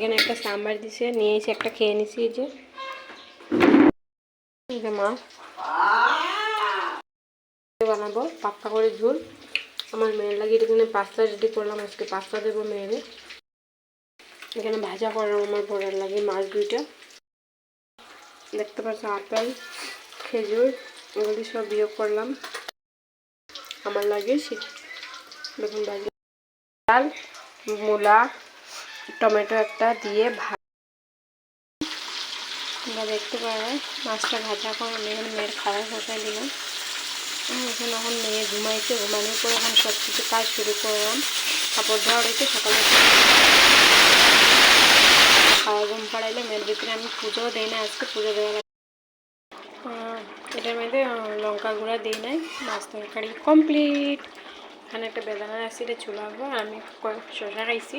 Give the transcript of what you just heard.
এখানে একটা সাম্বার দিছে, নিয়ে এসে একটা খেয়ে নিছি। এই যে মাছ বানাবো পাতলা করে ঝোল। আমার মেয়ের লাগে এখানে পাস্তা রেডি করলাম, আজকে পাস্তা দেবো মেয়েরে। এখানে ভাজা করলাম আমার বড়ার লাগে মাছ দুইটা। দেখতে পাচ্ছ আপেল, খেজুর এগুলি সব বিয়োগ করলাম আমার লাগে। দেখুন ভাজি, ডাল, মূলা, টমেটো একটা দিয়ে তোমরা দেখতে পারো মাছটা ভাজা করে এখানে মেয়ের খাবার বসাই দিলাম। এখন মেয়ে ঘুমাইছে, ঘুমানোর পর এখন সব কিছু কাজ শুরু করলাম। কাপড় ধোয়া রয়েছে, সকালে খাওয়া ঘুম পাড়াইলে মেয়ের ভিতরে আমি পুজোও দিই না, আজকে পুজো দেওয়া এটার মধ্যে লঙ্কা গুঁড়া দিই নাই। মাছ তরকারি কমপ্লিট। এখানে একটা বেদানা আছে, এটা চুলাবো। আমি শসা খাইছি।